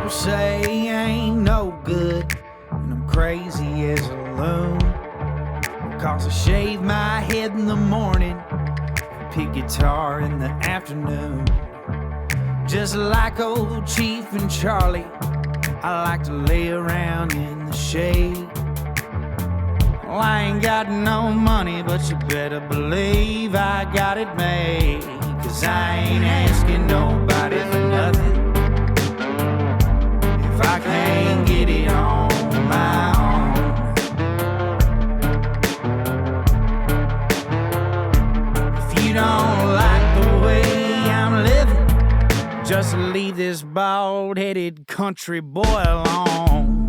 People say I ain't no good, and I'm crazy as a loon. Cause I shave my head in the morning, pick guitar in the afternoon. Just like old Chief and Charlie, I like to lay around in the shade. Well, I ain't got no money, but you better believe I got it made. Cause I ain't asking nobody for nothing if I can't get it on my own. If you don't like the way I'm living, just leave this bald-headed country boy alone.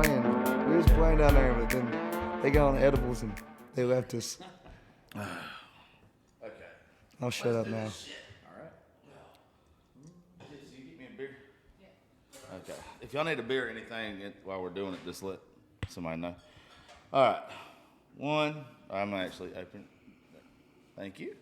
Man, we was playing down there, but then they got on edibles and they left us. Okay. I'll shut up now. All right. So you get me a beer? Yeah. Okay. If y'all need a beer or anything while we're doing it, just let somebody know. All right. One. I'm actually open. Thank you.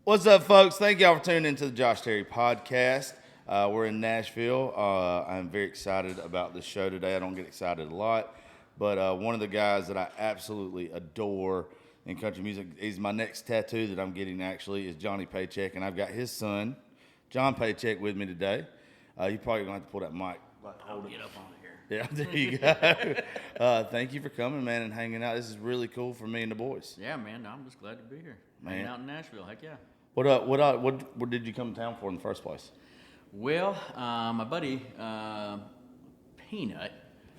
What's up, folks? Thank y'all for tuning into the Josh Terry podcast. We're in Nashville. I'm very excited about this show today. I don't get excited a lot, but one of the guys that I absolutely adore in country music, he's my next tattoo that I'm getting actually, is Johnny Paycheck, and I've got his son, John Paycheck, with me today. You're probably going to have to pull that mic. I'll get up on here. Yeah, there you go. Thank you for coming, man, and hanging out. This is really cool for me and the boys. Yeah, man, I'm just glad to be here. Man. Hanging out in Nashville, heck yeah. What did you come to town for in the first place? Well, my buddy, Peanut,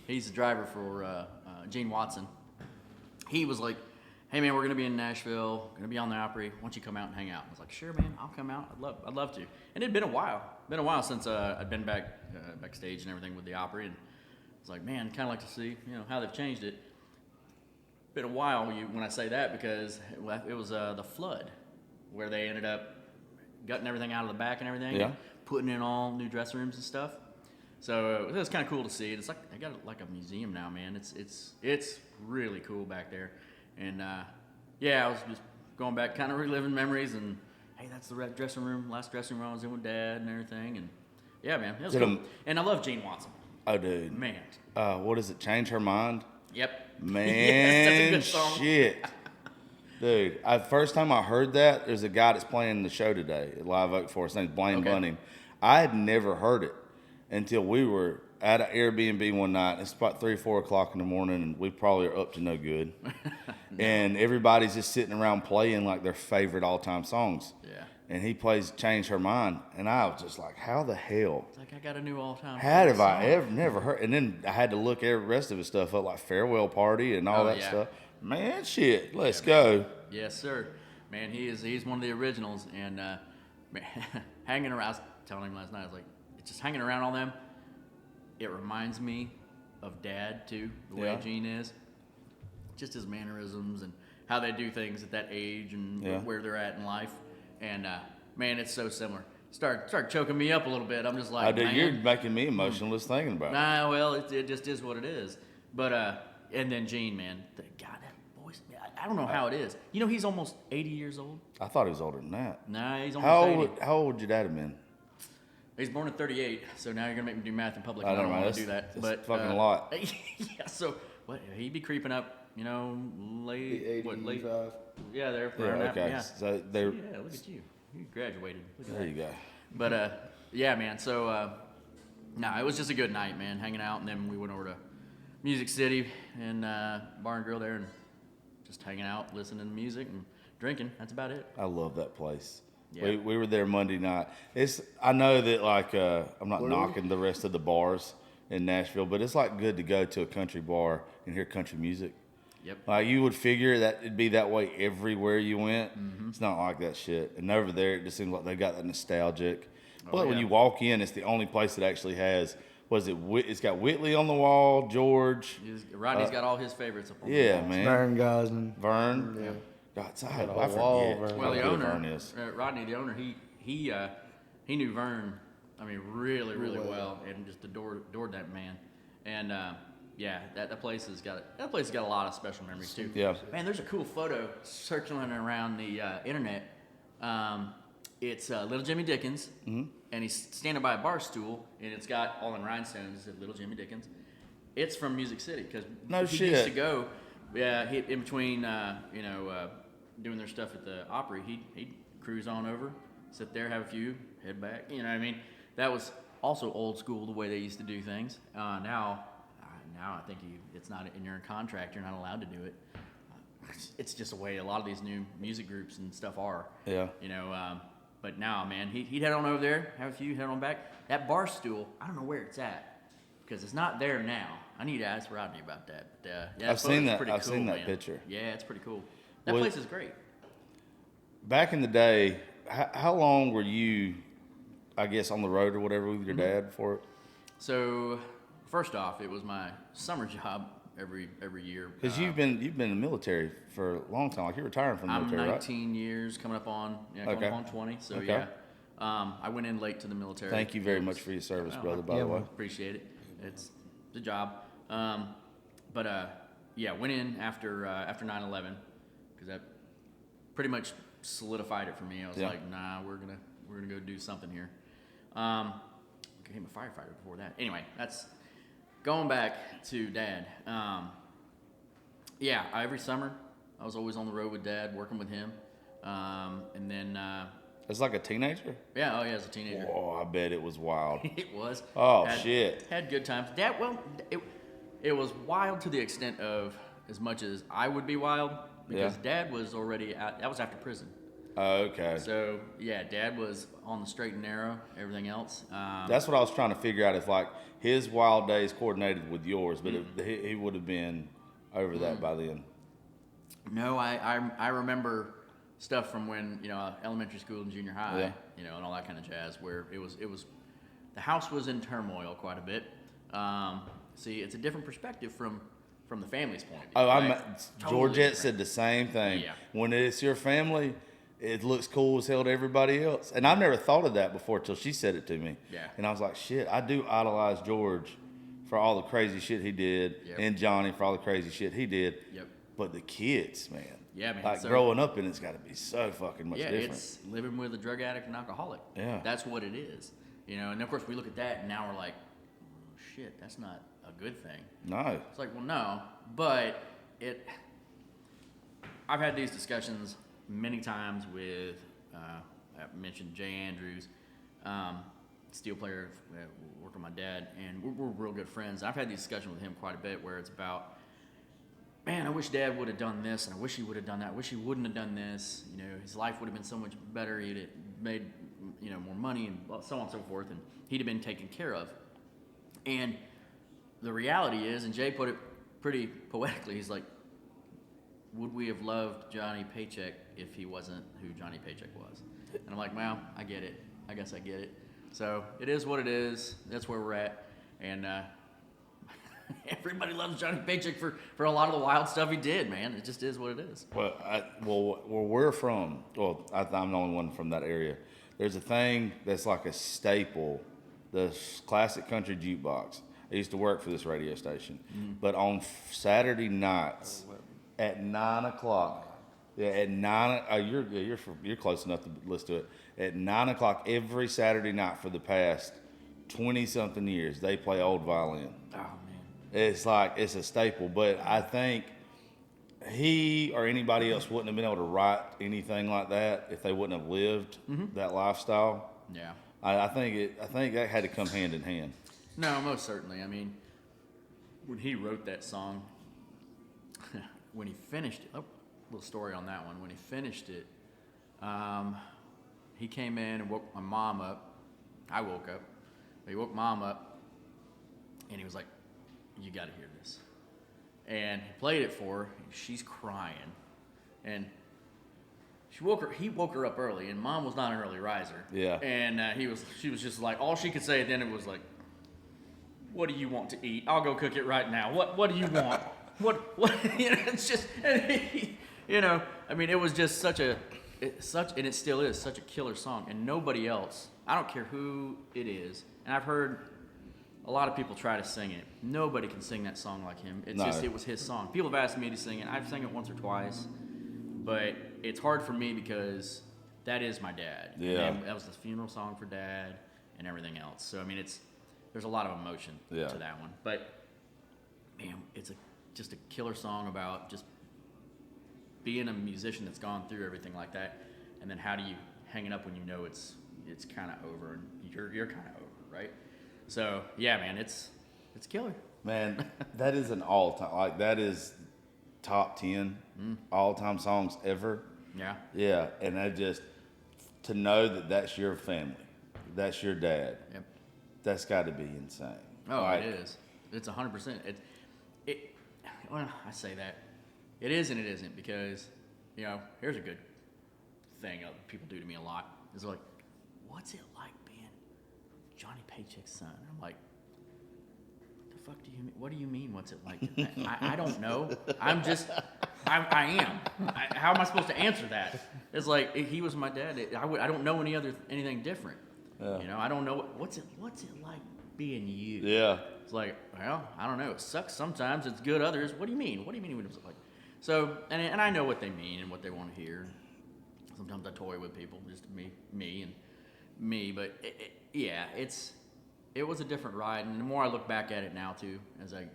he's the driver for Gene Watson. He was like, hey, man, we're going to be in Nashville, going to be on the Opry. Why don't you come out and hang out? I was like, sure, man, I'll come out. I'd love to. And it'd been a while since I'd been backstage and everything with the Opry. And I was like, man, kind of like to see, how they've changed it. Been a while when I say that because it was the flood where they ended up gutting everything out of the back and everything. Yeah. And putting in all new dressing rooms and stuff. So it was kind of cool to see. It's like they got like a museum now, man. It's really cool back there. And I was just going back, kind of reliving memories. And hey, that's the dressing room, last dressing room I was in with Dad and everything. And yeah, man, it was cool. And I love Gene Watson. Oh, dude. Man. What is it? Change Her Mind? Yep. Man, yes, that's a good song. Shit. Dude, first time I heard that, there's a guy that's playing the show today at Live Oak for us. His name's Blaine Bunning. I had never heard it until we were at an Airbnb one night. It's about 3 or 4 o'clock in the morning, and we probably are up to no good. No. And everybody's just sitting around playing like their favorite all-time songs. Yeah. And he plays Change Her Mind, and I was just like, how the hell? It's like I got a new all-time. How have I song. never heard? And then I had to look every rest of his stuff up, like Farewell Party and all that stuff. Man, shit, let's go. Yes, sir. Man, he's one of the originals, and man, hanging around. I was telling him last night, I was like, it's just hanging around all them. It reminds me of Dad too, the way Gene is, just his mannerisms and how they do things at that age and where they're at in life. And man, it's so similar. Start choking me up a little bit. I'm just like, man, you're making me emotional just thinking about it. Nah, well, it just is what it is. But and then Gene, man, God, that voice. I don't know how it is. He's almost 80 years old. I thought he was older than that. Nah, he's almost 80. How old would your dad have been? He's born in 38, so now you're gonna make me do math in public. I don't want to do that. That's fucking a lot. Yeah, so what? He'd be creeping up, late. 85. Yeah, they're okay. Yeah. So they're. Yeah, look at you. You graduated. Look at there that. you go. But yeah, man. So it was just a good night, man, hanging out, and then we went over to Music City and Bar and Grill there, and just hanging out, listening to music and drinking. That's about it. I love that place. Yeah. We were there Monday night. I know that I'm not knocking the rest of the bars in Nashville, but it's like good to go to a country bar and hear country music. Yep. Like you would figure that it'd be that way everywhere you went. Mm-hmm. It's not like that shit. And over there, it just seems like they got that nostalgic. But when you walk in, it's the only place that actually has. It's got Whitley on the wall, George. Rodney's got all his favorites up on the wall. Man. Vern Gosman. Vern. Yeah. God, I forget. Well, the owner, Rodney, the owner, he knew Vern, really well, and just adored that man. And that place has got a lot of special memories too. Yeah. Man, there's a cool photo circulating around the internet. It's Little Jimmy Dickens, and he's standing by a bar stool, and it's got all in rhinestones of Little Jimmy Dickens. It's from Music City because he used to go, in between, doing their stuff at the Opry. He'd cruise on over, sit there, have a few, head back. You know what I mean? That was also old school, the way they used to do things. Now I think it's not in your contract. You're not allowed to do it. It's just a way a lot of these new music groups and stuff are. Yeah. But now, man, he'd head on over there, have a few, head on back. That bar stool, I don't know where it's at because it's not there now. I need to ask Rodney about that. But, I've seen that. Pretty I've cool, seen that man. picture. Yeah, it's pretty cool. That place is great. Back in the day, how long were you, I guess, on the road or whatever with your dad before it? So, first off, it was my summer job every year. Because you've been in the military for a long time. Like you're retiring from the military, I'm right? 19 years, coming up on 20. So Okay. yeah, I went in late to the military. Thank you very much for your service, brother. By the way, appreciate it. It's the job. Went in after 9/11 because that pretty much solidified it for me. I was like, nah, we're gonna go do something here. Became a firefighter before that. Anyway, that's going back to Dad. Every summer I was always on the road with Dad, working with him, and then. it's like a teenager. Yeah, as a teenager. Oh, I bet it was wild. It was. Oh, shit. Had good times. Dad, it was wild to the extent of as much as I would be wild because Dad was already out. That was after prison. Okay. So yeah, Dad was on the straight and narrow. Everything else. That's what I was trying to figure out. If like his wild days coordinated with yours, but he would have been over that by then. No, I remember stuff from when elementary school and junior high, and all that kind of jazz. Where it was the house was in turmoil quite a bit. See, it's a different perspective from the family's point of view. Oh, Georgette said the same thing. Yeah. When it's your family, it looks cool as hell to everybody else. And I've never thought of that before till she said it to me. Yeah. And I was like, shit, I do idolize George for all the crazy shit he did, and Johnny for all the crazy shit he did. Yep. But the kids, man. Yeah, man. Like growing up in it's got to be so fucking much different. It's living with a drug addict and alcoholic. Yeah. That's what it is. And of course we look at that and now we're like, oh, shit, that's not a good thing. No. It's like, well, no, but I've had these discussions many times with, I mentioned Jay Andrews, steel player, worked with my dad, and we're real good friends. I've had these discussions with him quite a bit where it's about, man, I wish Dad would have done this, and I wish he would have done that. I wish he wouldn't have done this. His life would have been so much better. He'd have made, more money and so on and so forth, and he'd have been taken care of. And the reality is, and Jay put it pretty poetically, he's like, would we have loved Johnny Paycheck if he wasn't who Johnny Paycheck was? And I'm like, well, I get it. I guess I get it. So it is what it is. That's where we're at. And everybody loves Johnny Paycheck for a lot of the wild stuff he did, man. It just is what it is. Well, where we're from, I'm the only one from that area. There's a thing that's like a staple, the classic country jukebox. I used to work for this radio station, but on Saturday nights at 9 o'clock, you're close enough to listen to it. At 9 o'clock every Saturday night for the past 20-something years, they play old violin. Oh, man. It's like, it's a staple, but I think he or anybody else wouldn't have been able to write anything like that if they wouldn't have lived that lifestyle. Yeah. I think that had to come hand in hand. No, most certainly. I mean, when he wrote that song, when he finished it, little story on that one. When he finished it, he came in and woke my mom up. I woke up. But he woke Mom up, and he was like, you got to hear this. And he played it for her. And she's crying. And he woke her up early, and Mom was not an early riser. Yeah. And she was just like, all she could say then it was like, what do you want to eat? I'll go cook it right now. What do you want? what it's just, I mean, it was just and it still is such a killer song, and nobody else, I don't care who it is, and I've heard a lot of people try to sing it. Nobody can sing that song like him. It was his song. People have asked me to sing it. I've sang it once or twice, but it's hard for me because that is my dad. Yeah. And that was the funeral song for Dad and everything else. So I mean, there's a lot of emotion to that one. But man, it's just a killer song about just being a musician that's gone through everything like that, and then how do you hang it up when you know it's kind of over and you're kind of over, right? So yeah, man, it's killer. Man, that is an all-time, like that is top 10 all-time songs ever. Yeah. Yeah, and to know that that's your family, that's your dad. Yep. That's got to be insane. Oh, like, it is. It's 100%. Well, I say that. It is and it isn't because, here's a good thing people do to me a lot. Is like, what's it like being Johnny Paycheck's son? And I'm like, what the fuck do you mean? What do you mean, what's it like? I don't know. I am. How am I supposed to answer that? It's like, he was my dad. I don't know anything different. Yeah. I don't know what's it like being you. Yeah. It's like, well, I don't know. It sucks sometimes. It's good others. What do you mean? What do you mean? What is it like? So, and I know what they mean and what they want to hear. Sometimes I toy with people, just me. But it was a different ride. And the more I look back at it now too, as I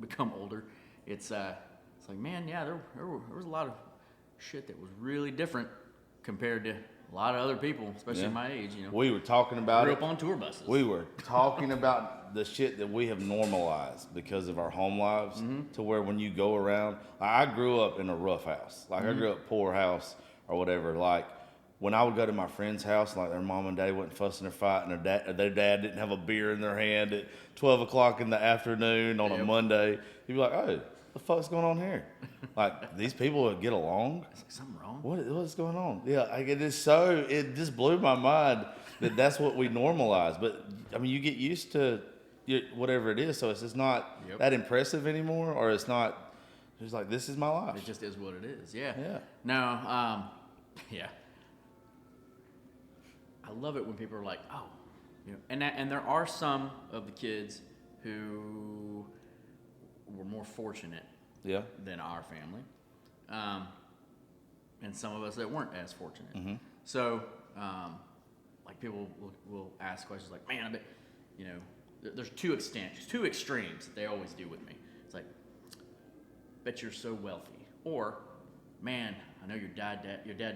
become older, it's like, man, yeah, there was a lot of shit that was really different compared to a lot of other people, especially my age. We were talking about grew up on tour buses. We were talking about the shit that we have normalized because of our home lives, to where when you go around, I grew up in a rough house. Like I grew up poor house or whatever. Like when I would go to my friend's house, like their mom and dad wasn't fussing or fighting, or their dad didn't have a beer in their hand at 12 o'clock in the afternoon on a Monday, you'd be like, oh, the fuck's going on here? Like, these people would get along? It's like, something wrong? What's going on? Yeah, like it just blew my mind that that's what we normalize. But, I mean, you get used to whatever it is, so it's just not that impressive anymore, or it's not, it's like, this is my life. It just is what it is, yeah. Yeah. No, yeah. I love it when people are like, oh, and there are some of the kids who were more fortunate than our family, and some of us that weren't as fortunate. So, like people will ask questions like, man, I bet, there's two extremes that they always do with me. It's like, bet you're so wealthy, or, man, I know your dad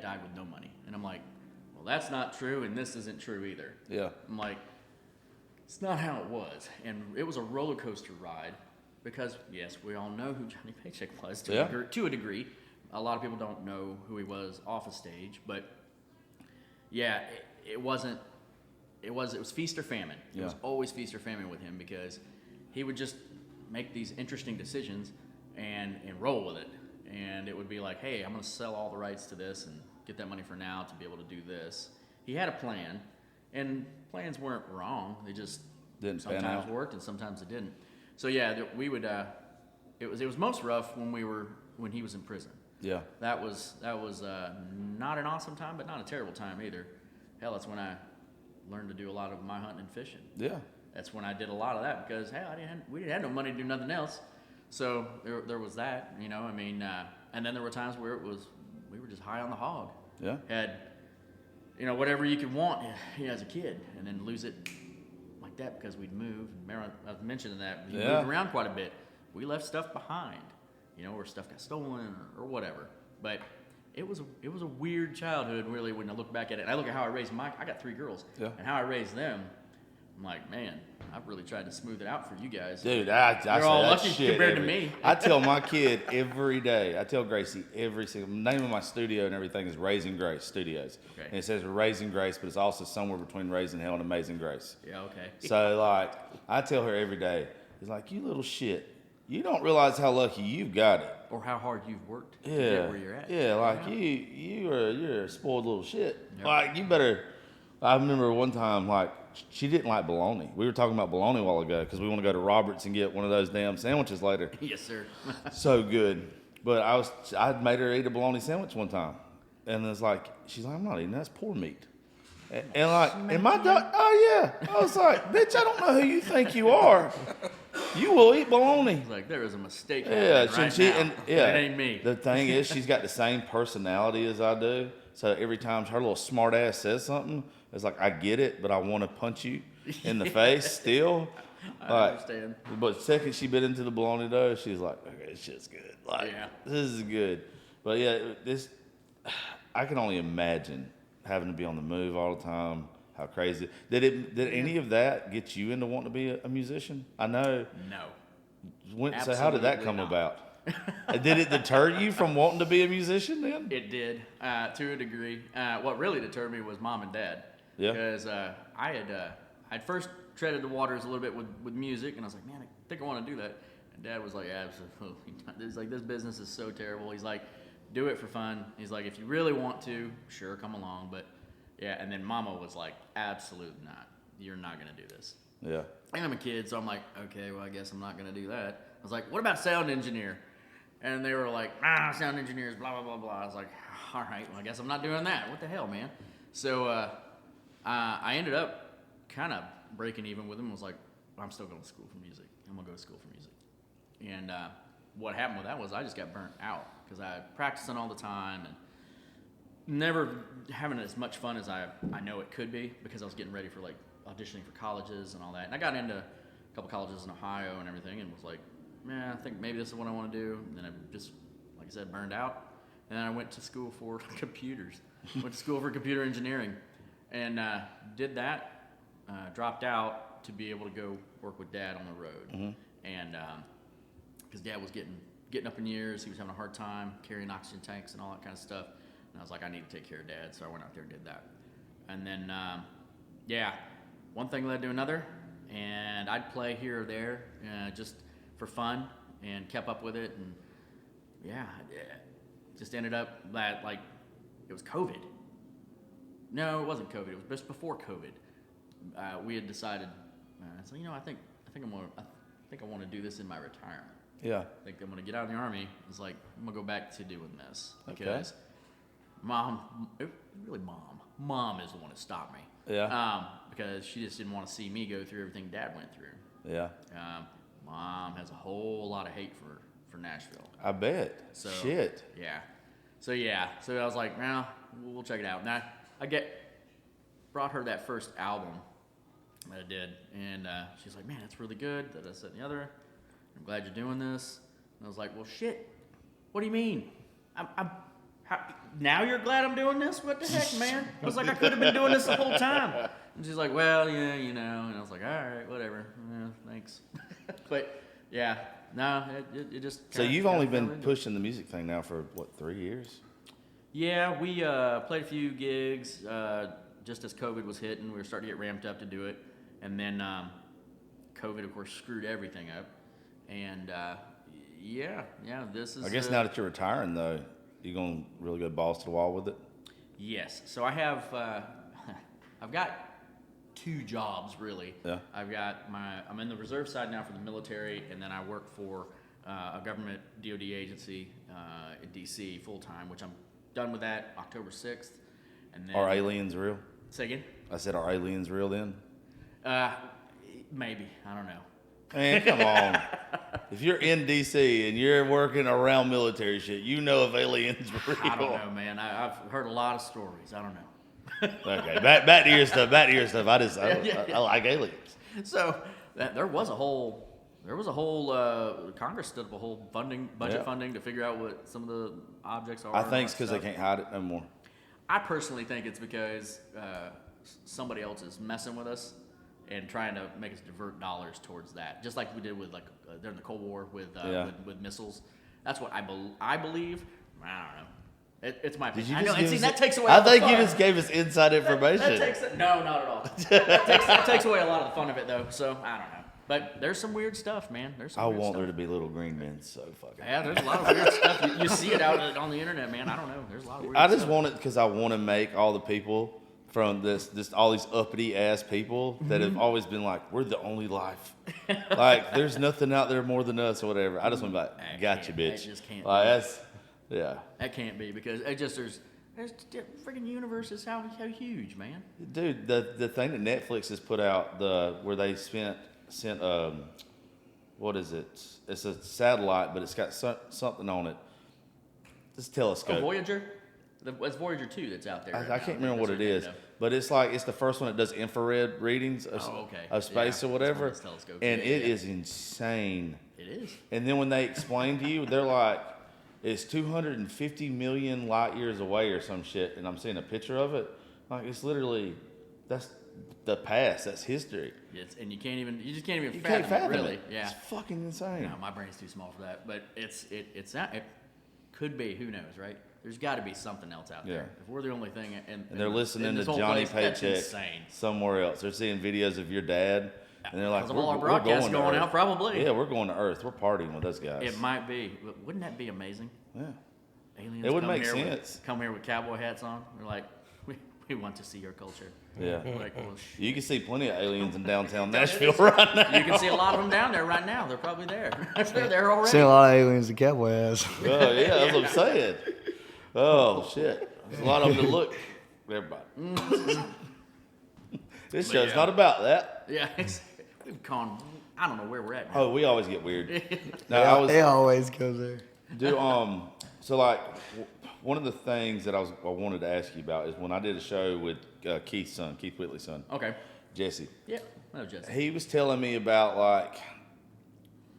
died with no money, and I'm like, well, that's not true, and this isn't true either. Yeah. I'm like, it's not how it was, and it was a roller coaster ride. Because, yes, we all know who Johnny Paycheck was to a degree. A lot of people don't know who he was off a stage. But, yeah, it was feast or famine. It was always feast or famine with him because he would just make these interesting decisions and roll with it. And it would be like, hey, I'm going to sell all the rights to this and get that money for now to be able to do this. He had a plan, and plans weren't wrong. They just sometimes worked and sometimes it didn't. So yeah, we would. It was most rough when he was in prison. Yeah. That was not an awesome time, but not a terrible time either. Hell, that's when I learned to do a lot of my hunting and fishing. Yeah. That's when I did a lot of that because we didn't have no money to do nothing else. So there was that, I mean, and then there were times where we were just high on the hog. Yeah. Had, whatever you could want, as a kid, and then lose it. That because we'd moved. Remember, I was mentioning that we moved around quite a bit. We left stuff behind, or stuff got stolen or whatever. But it was a weird childhood, really, when I look back at it. And I look at how I raised I got 3 girls, and how I raised them. I'm like, man, I've really tried to smooth it out for you guys. Dude, I You're all lucky compared to me. I tell my kid every day. I tell Gracie every single name of my studio and everything is Raising Grace Studios. Okay. And it says Raising Grace, but it's also somewhere between Raising Hell and Amazing Grace. Yeah, okay. So like, I tell her every day, it's like, you little shit, you don't realize how lucky you've got it, or how hard you've worked to get where you're at. Yeah, like you're a spoiled little shit. Yep. Like you better. I remember one time, like, she didn't like bologna. We were talking about bologna a while ago because we want to go to Roberts and get one of those damn sandwiches later. Yes, sir. So good. But I made her eat a bologna sandwich one time. And it's like, she's like, I'm not eating that. That's poor meat. And my dog, oh yeah. I was like, bitch, I don't know who you think you are. You will eat bologna. He's like, there is a mistake. Yeah, right now. it ain't me. The The thing is, she's got the same personality as I do. So every time her little smart ass says something, it's like, I get it, but I want to punch you in the face still. I understand. But the second she bit into the bologna dough, she's like, okay, this shit's good. Like, this is good. But yeah, I can only imagine having to be on the move all the time. How crazy. Did any of that get you into wanting to be a musician? I know. No. So how did that come about? Did it deter you from wanting to be a musician then? It did, to a degree. What really deterred me was mom and dad. Yeah. Because I'd first treaded the waters a little bit with music, and I was like, man, I think I want to do that. And Dad was like, absolutely not. He's like, this business is so terrible. He's like, do it for fun. He's like, if you really want to, sure, come along. But yeah, and then Mama was like, absolutely not. You're not going to do this. Yeah. And I'm a kid, so I'm like, okay, well, I guess I'm not going to do that. I was like, what about sound engineer? And they were like, sound engineers, blah, blah, blah, blah. I was like, all right, well, I guess I'm not doing that. What the hell, man? So I ended up kind of breaking even with him. I was like, I'm still going to school for music. I'm going to go to school for music. And what happened with that was I just got burnt out because I practicing all the time and never having as much fun as I know it could be because I was getting ready for like auditioning for colleges and all that. And I got into a couple colleges in Ohio and everything and was like, man, I think maybe this is what I want to do. And then I just, like I said, burned out. And then I went to school for computers. Went to school for computer engineering and did that, dropped out to be able to go work with Dad on the road. Mm-hmm. And because Dad was getting up in years, he was having a hard time carrying oxygen tanks and all that kind of stuff. And I was like, I need to take care of Dad, so I went out there and did that. And then, one thing led to another, and I'd play here or there just for fun and kept up with it. And just ended up that like it was COVID. No, it wasn't COVID. It was just before COVID. We had decided. So I think I want to do this in my retirement. Yeah. I think I'm going to get out of the Army. It's like, I'm going to go back to doing this. Because Mom is the one that stopped me. Yeah. Because she just didn't want to see me go through everything Dad went through. Yeah. Mom has a whole lot of hate for Nashville. I bet. So, shit. Yeah. So I was like, well, we'll check it out. Now, brought her that first album that I did, and she's like, man, that's really good, that, and the other. I'm glad you're doing this. And I was like, well, shit, what do you mean? Now you're glad I'm doing this? What the heck, man? I was like, I could have been doing this the whole time. And she's like, well, yeah, and I was like, all right, whatever, yeah, thanks. But, yeah, no, it just So you've only been pushing the music thing now for, 3 years? Yeah, we played a few gigs just as COVID was hitting. We were starting to get ramped up to do it. And then COVID, of course, screwed everything up. And, this is... I guess now that you're retiring, though, you're going to really go balls to the wall with it? Yes. So I have... I've got 2 jobs, really. Yeah. I'm in the reserve side now for the military, and then I work for a government DoD agency in D.C. full-time, which I'm done with that October 6th. And then, Are aliens real? Say again? I said, are aliens real then? Maybe. I don't know. Man, come on. If you're in D.C. and you're working around military shit, you know if aliens are real. I don't know, man. I've heard a lot of stories. I don't know. Okay, back to your stuff. I like aliens. So there was a whole Congress stood up a whole budget funding to figure out what some of the objects are. I think it's because they can't hide it no more. I personally think it's because somebody else is messing with us and trying to make us divert dollars towards that, just like we did with during the Cold War with missiles. That's what I believe. I don't know. It's my opinion. That takes away. I think you just gave us inside information. No, not at all. that takes away a lot of the fun of it, though. So I don't know. But there's some weird stuff, man. I want there to be little green men so fucking. Yeah, there's a lot of weird stuff. You see it out on the internet, man. I don't know. There's a lot of weird stuff. I just want it because I want to make all the people from all these uppity ass people that have always been like, we're the only life. Like, there's nothing out there more than us or whatever. I just want to be like, gotcha, bitch. That just can't like, be. That's, yeah. That can't be because there's freaking universe is how huge, man. Dude, the thing that Netflix has put out, where they sent what is it? It's a satellite, but it's got something on it. This telescope. A Voyager? It's Voyager 2 that's out there. I can't remember what it is, but it's the first one that does infrared readings of space or whatever, and it is insane. It is. And then when they explain to you, they're like, it's 250 million light years away or some shit, and I'm seeing a picture of it. Like, it's literally, that's the past. That's history. And you just can't even can't fathom it, really. it. Yeah. It's fucking insane. No, my brain's too small for that. But it could be. Who knows, right? There's got to be something else out there. Yeah. If we're the only thing, and they're listening to whole Johnny place, Paycheck that's insane. somewhere else. They're seeing videos of your dad, and they're like, Because of all our broadcasts going out, probably. Yeah, we're going to Earth. We're partying with those guys. It might be. But wouldn't that be amazing? Yeah. Aliens It would come make here sense. Come here with cowboy hats on. They're like, we want to see your culture. Yeah. Like, well, You can see plenty of aliens in downtown Nashville right now. you can see a lot of them down there right now. They're probably there. They're there already. Seen a lot of aliens in cowboy hats. Oh, yeah, that's what I'm saying. Oh, shit. There's a lot of them to look. Everybody. This show's not about that. Yeah, we've gone. I don't know where we're at now. Oh, we always get weird. No, It always goes there. So like, one of the things that I wanted to ask you about is when I did a show with Keith Whitley's son, Okay. Jesse. Yeah. No, Jesse. He was telling me about like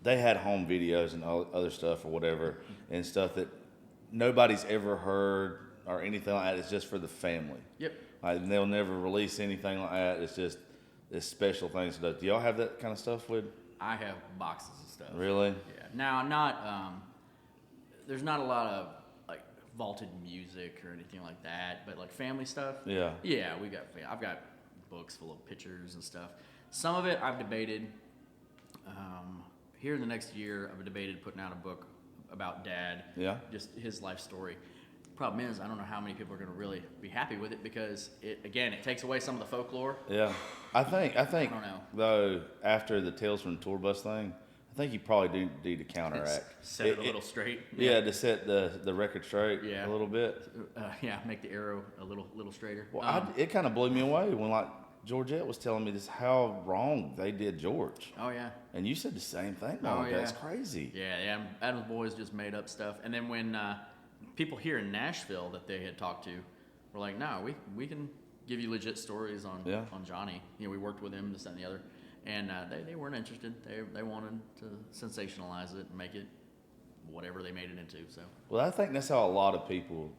they had home videos and other stuff or whatever and stuff that nobody's ever heard or anything like that. It's just for the family. Yep. Like they'll never release anything like that. It's just this special things. Do y'all have that kind of stuff with? I have boxes of stuff. Really? Yeah. Now, not. There's not a lot of like vaulted music or anything like that, but like family stuff. Yeah. Yeah, I've got books full of pictures and stuff. Some of it I've debated. Here in the next year, I've debated putting out a book about Dad. Yeah. Just his life story. Problem is, I don't know how many people are going to really be happy with it because it takes away some of the folklore. Yeah. I think I don't know. though after the Tales from the Tour Bus thing, I think you probably do need to counteract. Set it a little straight. Yeah, to set the record straight Yeah. a little bit. Yeah, make the arrow a little straighter. Well, it kind of blew me away when like Georgette was telling me this how wrong they did George. Oh yeah. And you said the same thing. Oh, yeah. That's crazy. Yeah. Adam's boys just made up stuff, and then when people here in Nashville that they had talked to were like, "No, we can give you legit stories on Johnny. You know, we worked with him, this, that, and the other." And they weren't interested. They wanted to sensationalize it and make it whatever they made it into. So. Well, I think that's how a lot of people,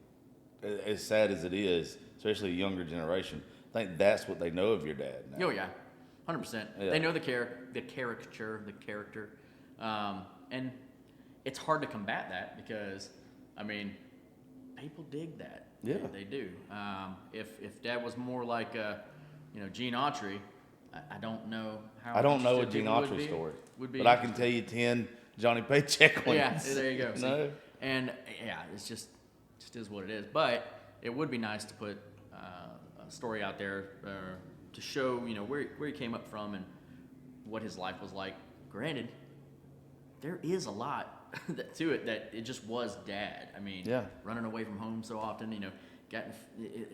as sad as it is, especially a younger generation, I think that's what they know of your dad now. Oh yeah, 100%. Yeah. They know the character, and it's hard to combat that because, I mean, people dig that. Yeah, they do. If Dad was more like, Gene Autry, I don't know how. I don't know a interested Gene people Autry story, would be but I can tell you 10 Johnny Paycheck ones. Yeah, there you go. No. And yeah, it's just is what it is. But it would be nice to put a story out there to show where he came up from and what his life was like. Granted, there is a lot to it that it just was Dad. I mean, running away from home so often,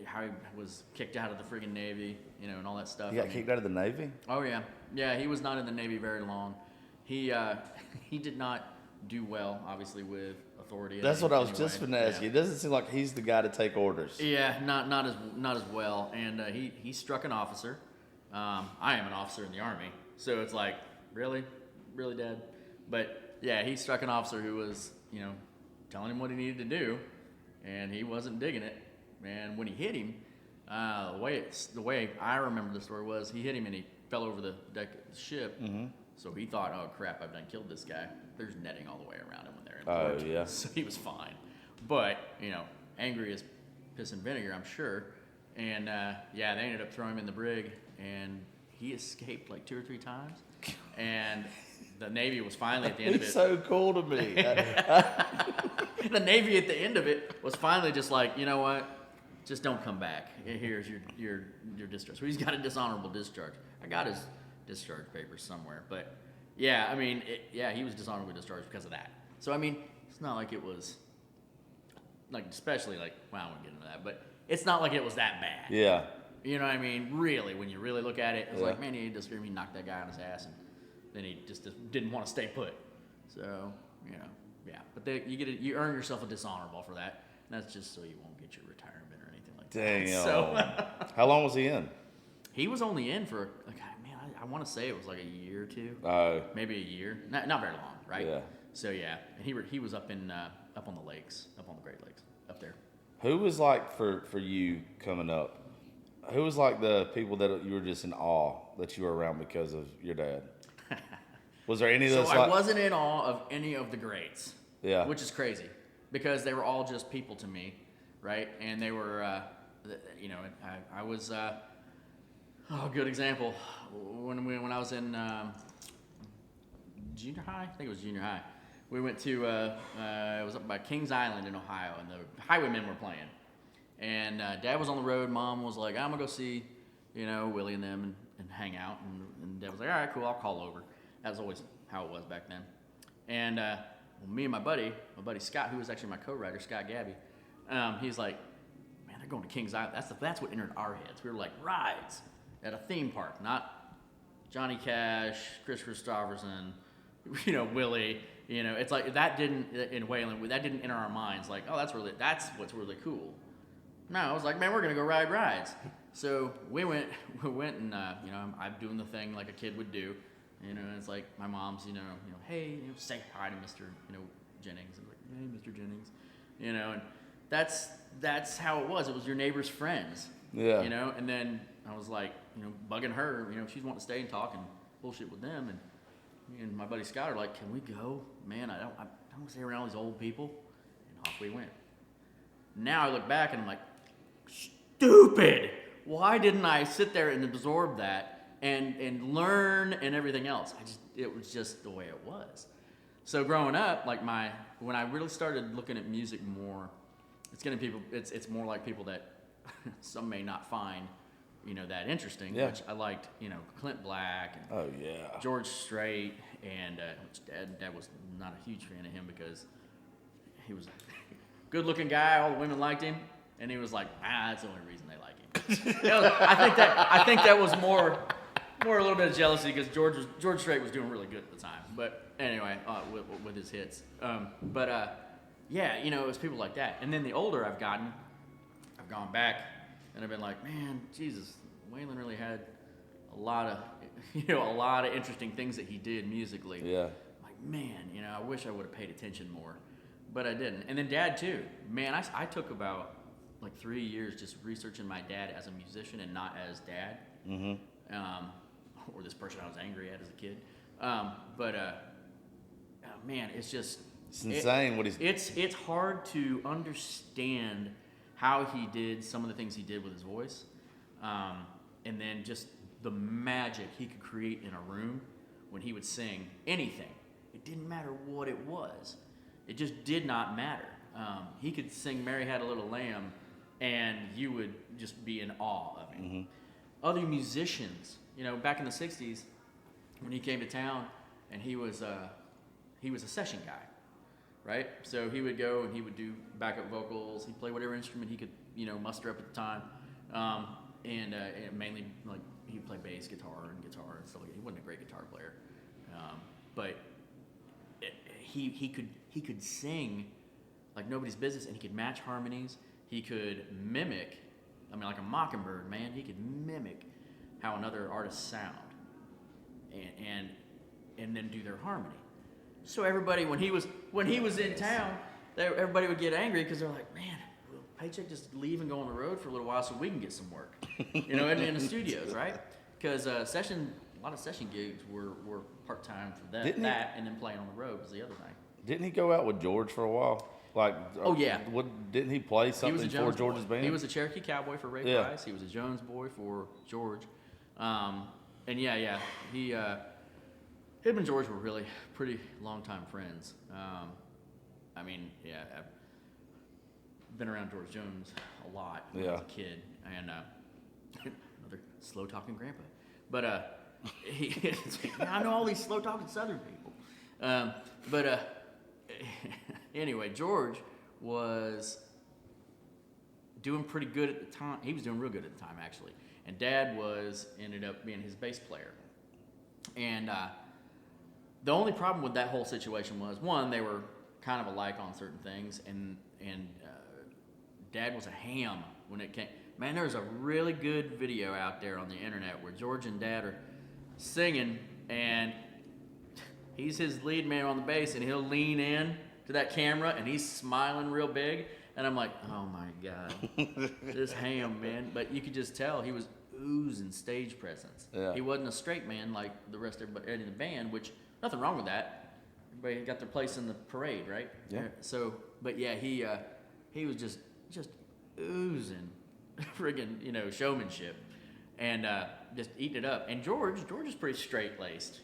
how he was kicked out of the friggin' Navy, and all that stuff. He got kicked out of the Navy? Oh yeah, he was not in the Navy very long. He did not do well, obviously, with authority. That's what I was just going to ask you. It doesn't seem like he's the guy to take orders. Yeah, not as well. And he struck an officer. I am an officer in the Army, so it's like, really, Dad? But yeah, he struck an officer who was, telling him what he needed to do, and he wasn't digging it. And when he hit him, the way I remember the story was he hit him and he fell over the deck of the ship. Mm-hmm. So he thought, oh crap, I've done killed this guy. There's netting all the way around him when they're in port. Oh yeah. So he was fine. But angry as piss and vinegar, I'm sure. And they ended up throwing him in the brig, and he escaped like 2 or 3 times. And the Navy was finally at the end of it. He's so cool to me. The Navy at the end of it was finally just like, you know what? Just don't come back. Here's your discharge. So he's got a dishonorable discharge. I got his discharge papers somewhere, but yeah, I mean, he was dishonorably discharged because of that. So I mean, it's not like it was like, especially like, well, I won't get into that, but it's not like it was that bad. Yeah. You know what I mean? Really, when you really look at it, it's like, man, he just he knocked that guy on his ass, and then he just didn't want to stay put. So yeah. But you earn yourself a dishonorable for that. And that's just so you won't get hit your retirement or anything like Damn. that. So How long was he in? he was only in for I want to say it was like a year or two, maybe a year, not very long, right? Yeah. So yeah, and he was up on the lakes, up on the Great Lakes, up there. Who was like for you coming up? Who was like the people that you were just in awe that you were around because of your dad? Was there any of So those? I wasn't in awe of any of the greats. Yeah. Which is crazy because they were all just people to me, right? And they were, I was. Good example. When I was in junior high, I think it was junior high. We went to it was up by Kings Island in Ohio, and the Highwaymen were playing. And Dad was on the road. Mom was like, "I'm gonna go see, Willie and them and hang out." And Dad was like, "All right, cool. I'll call over." That was always how it was back then. And me and my buddy Scott, who was actually my co-writer, Scott Gabby, he's like, "Man, they're going to Kings Island." That's what entered our heads. We were like, rides at a theme park, not Johnny Cash, Chris Christopherson, Willie. It's like that didn't in Wayland. That didn't enter our minds. Like, oh, that's what's really cool. No, I was like, man, we're gonna go ride rides. So we went and I'm doing the thing like a kid would do. It's like my mom's, hey, say hi to Mr. Jennings. I'm like, hey, Mr. Jennings, and that's how it was. It was your neighbor's friends. Yeah. And then I was like, bugging her. She's wanting to stay and talk and bullshit with them. And me and my buddy Scott are like, can we go? Man, I don't want to stay around all these old people. And off we went. Now I look back and I'm like, stupid. Why didn't I sit there and absorb that and learn and everything else? It was just the way it was. So growing up, when I really started looking at music more, it's more like people that some may not find, that interesting. Yeah. Which I liked, Clint Black and Oh yeah. George Strait, and Dad was not a huge fan of him because he was a good-looking guy. All the women liked him, and he was like, that's the only reason they like him. I think that was more a little bit of jealousy because George Strait was doing really good at the time. But anyway, with his hits. It was people like that. And then the older I've gotten, I've gone back and I've been like, man, Jesus, Waylon really had a lot of interesting things that he did musically. Yeah. Like, man, I wish I would have paid attention more, but I didn't. And then Dad too. Man, I took about like 3 years just researching my dad as a musician and not as Dad. Mm-hmm. Or this person I was angry at as a kid. Man, it's just... It's insane what he's... It's hard to understand how he did some of the things he did with his voice. And then just the magic he could create in a room when he would sing anything. It didn't matter what it was. It just did not matter. He could sing Mary Had a Little Lamb and you would just be in awe of him. Mm-hmm. Other musicians, back in the 60s, when he came to town, and he was a session guy, right? So he would go and he would do backup vocals. He'd play whatever instrument he could, muster up at the time, and mainly like he'd play bass guitar and stuff like that. He wasn't a great guitar player, but he could sing like nobody's business, and he could match harmonies. He could mimic. Like a mockingbird, man, he could mimic how another artist sound, and then do their harmony. So everybody, when he was in town, everybody would get angry because they're like, man, will Paycheck just leave and go on the road for a little while so we can get some work, in the studios, right? Because a lot of session gigs were part time for that, and then playing on the road was the other thing. Didn't he go out with George for a while? Oh yeah. Didn't he play something for George's band? He was a Cherokee cowboy for Ray Price. He was a Jones boy for George. He him and George were really pretty long-time friends. I've been around George Jones a lot when I was a kid, and another slow-talking grandpa. But I know all these slow-talking Southern people. Anyway, George was doing pretty good at the time. He was doing real good at the time, actually. And Dad ended up being his bass player. And the only problem with that whole situation was, one, they were kind of alike on certain things, and Dad was a ham when it came. Man, there's a really good video out there on the internet where George and Dad are singing, and he's his lead man on the bass, and he'll lean in to that camera, and he's smiling real big, and I'm like, oh my God, this ham, man. But you could just tell he was oozing stage presence. Yeah. He wasn't a straight man like the rest of everybody in the band, which nothing wrong with that. Everybody got their place in the parade, right? Yeah. So, but yeah, he was just oozing friggin', showmanship, and just eating it up. And George is pretty straight laced,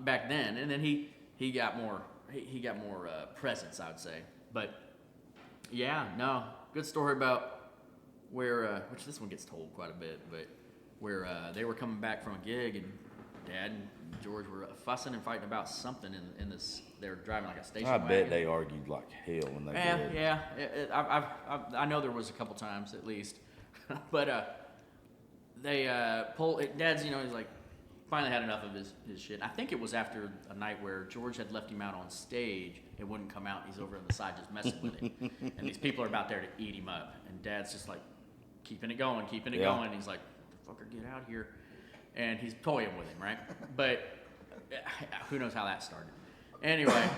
back then. And then he got more presence, I would say. But yeah, no, good story about where which this one gets told quite a bit, but where they were coming back from a gig, and Dad and George were fussing and fighting about something in this. They were driving like a station wagon. I bet they argued like hell when they did. Yeah. I know there was a couple times at least, but they Dad's, he's like finally had enough of his shit. I think it was after a night where George had left him out on stage and wouldn't come out. He's over on the side just messing with him, and these people are about there to eat him up, and Dad's just like keeping it going. He's like, "Fucker, get out here," and he's toying with him, right? But who knows how that started? Anyway,